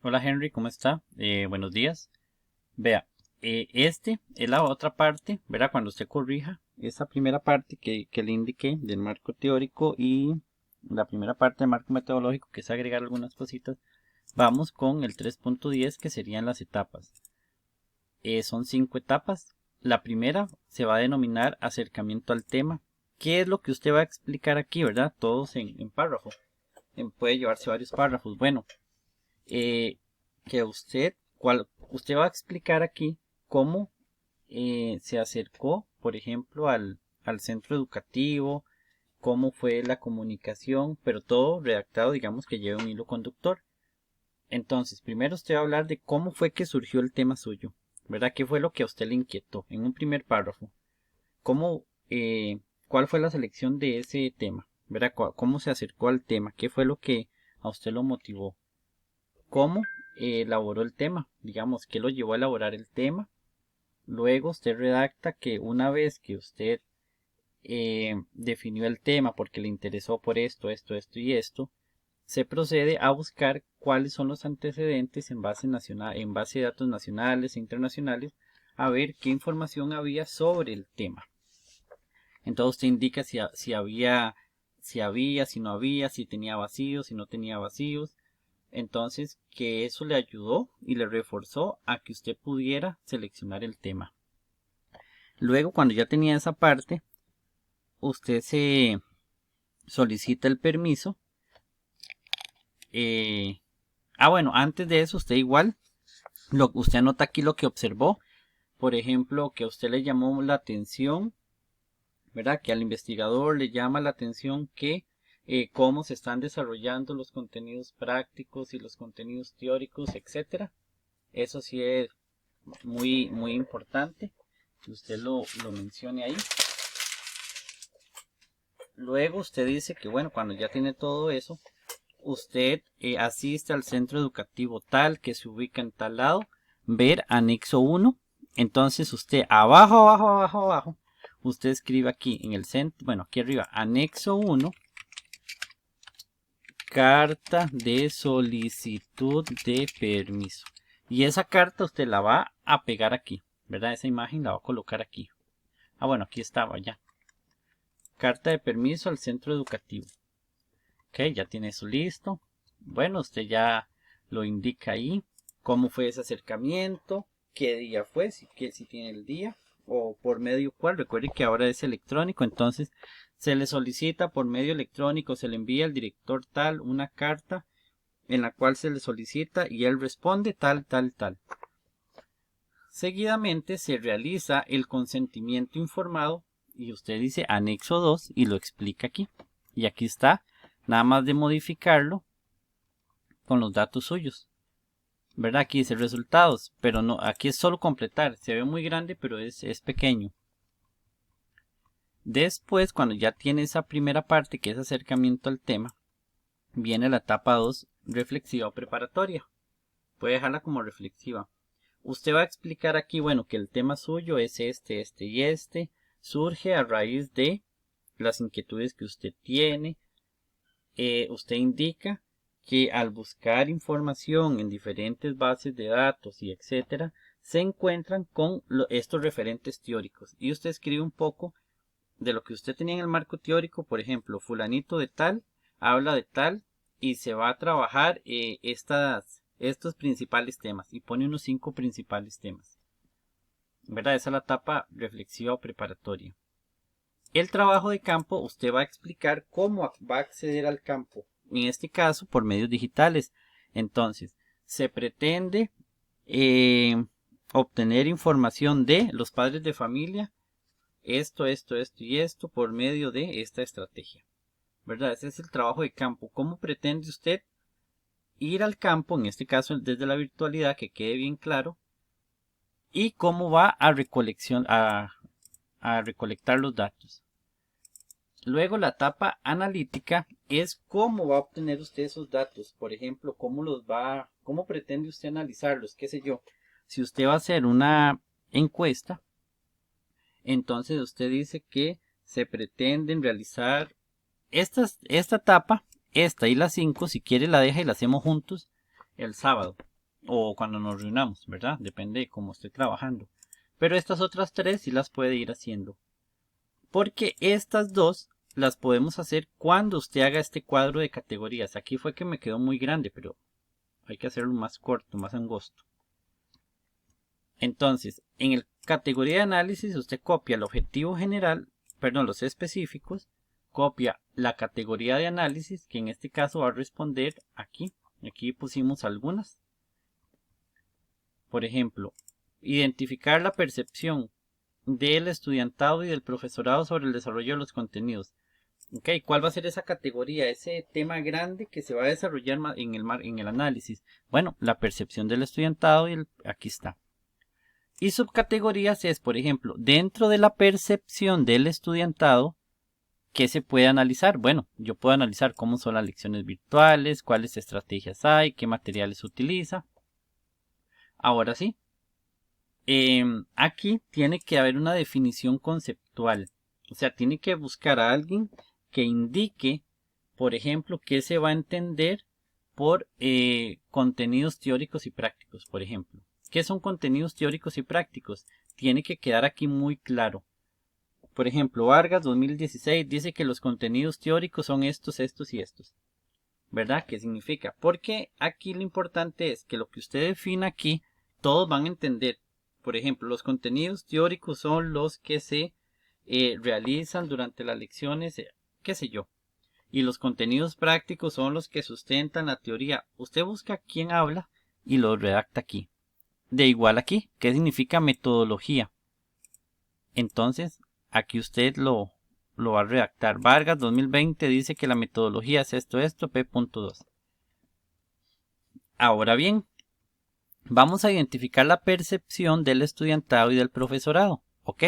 Hola Henry, ¿cómo está? Buenos días. Vea, este es la otra parte, ¿verdad? Cuando usted corrija esa primera parte que le indiqué del marco teórico y la primera parte del marco metodológico, que es agregar algunas cositas, vamos con el 3.10 que serían las etapas. Son 5 etapas. La primera se va a denominar acercamiento al tema. ¿Qué es lo que usted va a explicar aquí, verdad? Todos en párrafo. Puede llevarse varios párrafos. Bueno, eh, que usted va a explicar aquí cómo se acercó, por ejemplo, al centro educativo, cómo fue la comunicación, pero todo redactado, digamos que lleva un hilo conductor. Entonces, primero usted va a hablar de cómo fue que surgió el tema suyo, ¿verdad? ¿Qué fue lo que a usted le inquietó en un primer párrafo? ¿Cómo, cuál fue la selección de ese tema? ¿Verdad? ¿Cómo se acercó al tema? ¿Qué fue lo que a usted lo motivó? ¿Cómo elaboró el tema? Digamos, ¿qué lo llevó a elaborar el tema? Luego usted redacta que una vez que usted definió el tema porque le interesó por esto y esto, se procede a buscar cuáles son los antecedentes en base de datos nacionales e internacionales, a ver qué información había sobre el tema. Entonces usted indica si no había, si tenía vacíos, si no tenía vacíos. Entonces, que eso le ayudó y le reforzó a que usted pudiera seleccionar el tema. Luego, cuando ya tenía esa parte, usted se solicita el permiso. Bueno, antes de eso, usted igual, usted anota aquí lo que observó. Por ejemplo, que a usted le llamó la atención, ¿verdad? Que al investigador le llama la atención que cómo se están desarrollando los contenidos prácticos y los contenidos teóricos, etcétera. Eso sí es muy importante que usted lo mencione ahí. Luego usted dice que bueno, cuando ya tiene todo eso, usted asiste al centro educativo tal que se ubica en tal lado, ver anexo 1. Entonces usted abajo, usted escribe aquí en el centro, bueno, aquí arriba, anexo 1, carta de solicitud de permiso. Y esa carta usted la va a pegar aquí, ¿verdad? Esa imagen la va a colocar aquí. Bueno, aquí estaba ya. Carta de permiso al centro educativo. Ok, ya tiene eso listo. Bueno, usted ya lo indica ahí. Cómo fue ese acercamiento. Qué día fue, si tiene el día. O por medio cual. Recuerde que ahora es electrónico. Entonces se le solicita por medio electrónico. Se le envía al director tal una carta en la cual se le solicita y él responde tal. Seguidamente se realiza el consentimiento informado y usted dice anexo 2 y lo explica aquí. Y aquí está, nada más de modificarlo con los datos suyos. ¿Verdad? Aquí dice resultados, pero no, aquí es solo completar. Se ve muy grande, pero es pequeño. Después, cuando ya tiene esa primera parte que es acercamiento al tema, viene la etapa 2, reflexiva o preparatoria. Puede dejarla como reflexiva. Usted va a explicar aquí, bueno, que el tema suyo es este y este. Surge a raíz de las inquietudes que usted tiene. Usted indica que al buscar información en diferentes bases de datos y etcétera, se encuentran con estos referentes teóricos. Y usted escribe un poco de lo que usted tenía en el marco teórico, por ejemplo, fulanito de tal, habla de tal, y se va a trabajar estos principales temas, y pone unos 5 principales temas. ¿Verdad? Esa es la etapa reflexiva o preparatoria. El trabajo de campo, usted va a explicar cómo va a acceder al campo, en este caso por medios digitales. Entonces, se pretende obtener información de los padres de familia, esto y esto por medio de esta estrategia. ¿Verdad? Ese es el trabajo de campo. ¿Cómo pretende usted ir al campo, en este caso desde la virtualidad, que quede bien claro? Y cómo va a recolectar los datos. Luego la etapa analítica es cómo va a obtener usted esos datos. Por ejemplo, cómo pretende usted analizarlos, qué sé yo. Si usted va a hacer una encuesta, entonces usted dice que se pretenden realizar esta etapa, esta y las 5, si quiere la deja y la hacemos juntos el sábado. o cuando nos reunamos, ¿verdad? Depende de cómo esté trabajando. Pero estas otras 3 sí las puede ir haciendo. Porque estas 2 las podemos hacer cuando usted haga este cuadro de categorías. Aquí fue que me quedó muy grande, pero hay que hacerlo más corto, más angosto. Entonces, en el categoría de análisis usted copia el objetivo general, perdón, los específicos, copia la categoría de análisis, que en este caso va a responder aquí. Aquí pusimos algunas. Por ejemplo, identificar la percepción del estudiantado y del profesorado sobre el desarrollo de los contenidos. Ok, ¿cuál va a ser esa categoría, ese tema grande que se va a desarrollar en el análisis? Bueno, la percepción del estudiantado y aquí está. Y subcategorías es, por ejemplo, dentro de la percepción del estudiantado, ¿qué se puede analizar? Bueno, yo puedo analizar cómo son las lecciones virtuales, cuáles estrategias hay, qué materiales utiliza. Ahora sí, aquí tiene que haber una definición conceptual. O sea, tiene que buscar a alguien que indique, por ejemplo, qué se va a entender por contenidos teóricos y prácticos, por ejemplo. ¿Qué son contenidos teóricos y prácticos? Tiene que quedar aquí muy claro. Por ejemplo, Vargas 2016 dice que los contenidos teóricos son estos, estos y estos. ¿Verdad? ¿Qué significa? Porque aquí lo importante es que lo que usted defina aquí, todos van a entender. Por ejemplo, los contenidos teóricos son los que se realizan durante las lecciones, qué sé yo. Y los contenidos prácticos son los que sustentan la teoría. Usted busca quién habla y lo redacta aquí. De igual aquí, ¿qué significa metodología? Entonces, aquí usted lo va a redactar. Vargas 2020 dice que la metodología es esto, P.2. Ahora bien, vamos a identificar la percepción del estudiantado y del profesorado. ¿Ok?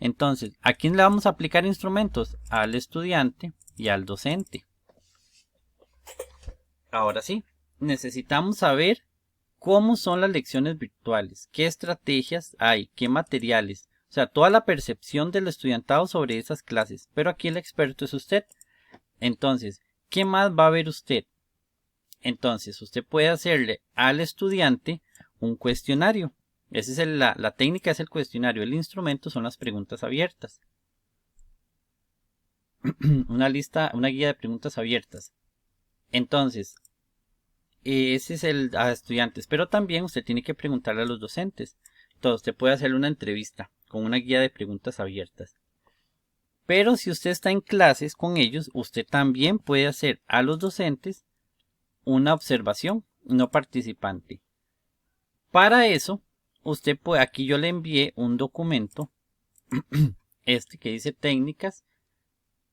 Entonces, ¿a quién le vamos a aplicar instrumentos? Al estudiante y al docente. Ahora sí, necesitamos saber cómo son las lecciones virtuales, qué estrategias hay, qué materiales. O sea, toda la percepción del estudiantado sobre esas clases. Pero aquí el experto es usted. Entonces, ¿qué más va a ver usted? Entonces, usted puede hacerle al estudiante un cuestionario. Esa es la técnica, es el cuestionario. El instrumento son las preguntas abiertas. Una guía de preguntas abiertas. Entonces, ese es el a estudiantes, pero también usted tiene que preguntarle a los docentes. Entonces, usted puede hacerle una entrevista con una guía de preguntas abiertas. Pero si usted está en clases con ellos, usted también puede hacer a los docentes una observación no participante. Para eso, usted puede, aquí yo le envié un documento, que dice técnicas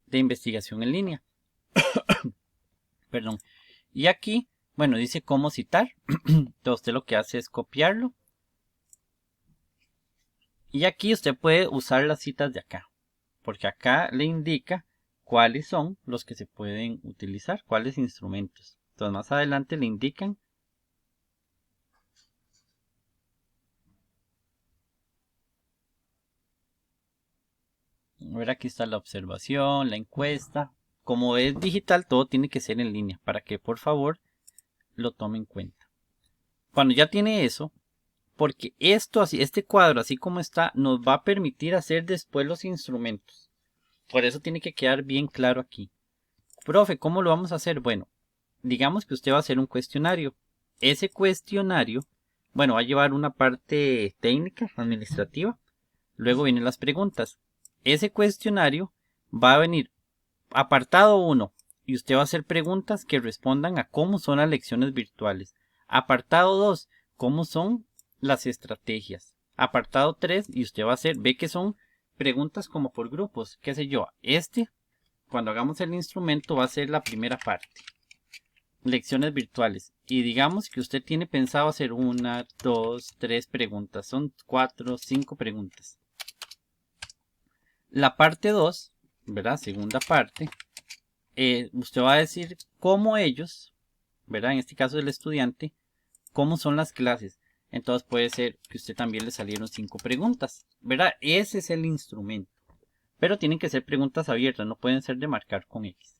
de investigación en línea. Perdón. Y aquí, bueno, dice cómo citar. Entonces usted lo que hace es copiarlo. Y aquí usted puede usar las citas de acá. Porque acá le indica cuáles son los que se pueden utilizar, cuáles instrumentos. Entonces más adelante le indican. A ver, aquí está la observación, la encuesta. Como es digital, todo tiene que ser en línea para que por favor lo tome en cuenta. Cuando ya tiene eso, porque esto así, este cuadro así como está, nos va a permitir hacer después los instrumentos. Por eso tiene que quedar bien claro aquí. Profe, ¿cómo lo vamos a hacer? Bueno, digamos que usted va a hacer un cuestionario. Ese cuestionario, bueno, va a llevar una parte técnica, administrativa. Luego vienen las preguntas. Ese cuestionario va a venir apartado 1 y usted va a hacer preguntas que respondan a cómo son las lecciones virtuales. Apartado 2, cómo son las estrategias. Apartado 3 y usted va a hacer, ve que son preguntas como por grupos, qué sé yo. Cuando hagamos el instrumento va a ser la primera parte. Lecciones virtuales. Y digamos que usted tiene pensado hacer 1, 2, 3 preguntas. Son 4, 5 preguntas. La parte 2, ¿verdad? Segunda parte. Usted va a decir cómo ellos, ¿verdad? En este caso el estudiante, cómo son las clases. Entonces puede ser que usted también le salieron 5 preguntas, ¿verdad? Ese es el instrumento. Pero tienen que ser preguntas abiertas, no pueden ser de marcar con X.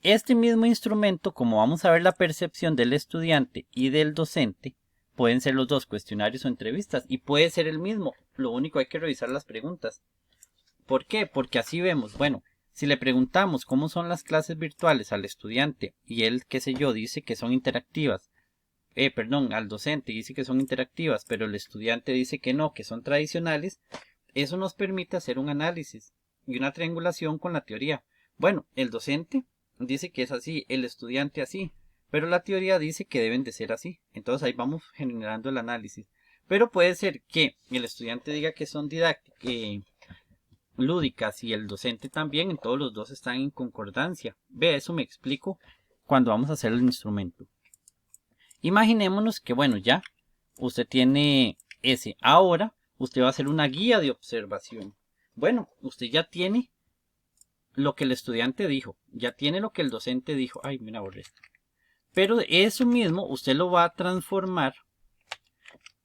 Este mismo instrumento, como vamos a ver la percepción del estudiante y del docente, pueden ser los dos cuestionarios o entrevistas y puede ser el mismo. Lo único hay que revisar las preguntas. ¿Por qué? Porque así vemos, bueno, si le preguntamos cómo son las clases virtuales al estudiante y él, qué sé yo, dice que son interactivas, al docente dice que son interactivas, pero el estudiante dice que no, que son tradicionales, eso nos permite hacer un análisis y una triangulación con la teoría. Bueno, el docente dice que es así, el estudiante así, pero la teoría dice que deben de ser así. Entonces ahí vamos generando el análisis. Pero puede ser que el estudiante diga que son lúdicas y el docente también, en todos los dos están en concordancia. Ve, eso me explico cuando vamos a hacer el instrumento. Imaginémonos que, bueno, ya usted tiene ese. Ahora usted va a hacer una guía de observación. Bueno, usted ya tiene lo que el estudiante dijo, ya tiene lo que el docente dijo. Ay, mira, borré esto. Pero eso mismo usted lo va a transformar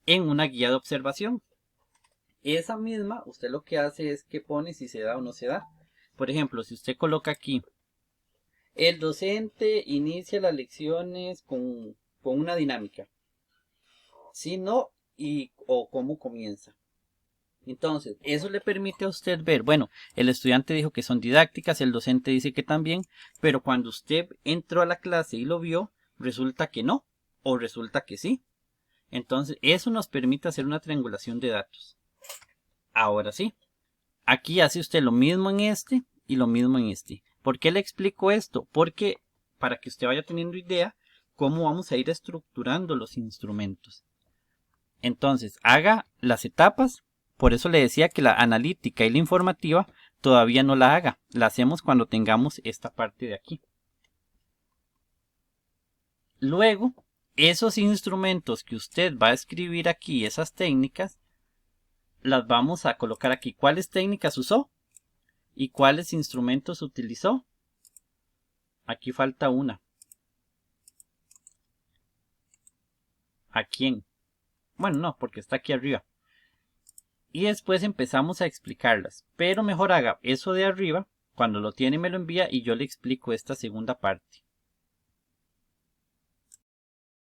en una guía de observación. Esa misma, usted lo que hace es que pone si se da o no se da. Por ejemplo, si usted coloca aquí, el docente inicia las lecciones con una dinámica. Si no, o cómo comienza. Entonces, eso le permite a usted ver, bueno, el estudiante dijo que son didácticas, el docente dice que también, pero cuando usted entró a la clase y lo vio, resulta que no, o resulta que sí. Entonces, eso nos permite hacer una triangulación de datos. Ahora sí, aquí hace usted lo mismo en este y lo mismo en este. ¿Por qué le explico esto? Porque para que usted vaya teniendo idea cómo vamos a ir estructurando los instrumentos. Entonces, haga las etapas. Por eso le decía que la analítica y la informativa todavía no la haga. La hacemos cuando tengamos esta parte de aquí. Luego, esos instrumentos que usted va a escribir aquí, esas técnicas, las vamos a colocar aquí. ¿Cuáles técnicas usó? ¿Y cuáles instrumentos utilizó? Aquí falta una. ¿A quién? Bueno, no, porque está aquí arriba. Y después empezamos a explicarlas. Pero mejor haga eso de arriba. Cuando lo tiene me lo envía y yo le explico esta segunda parte.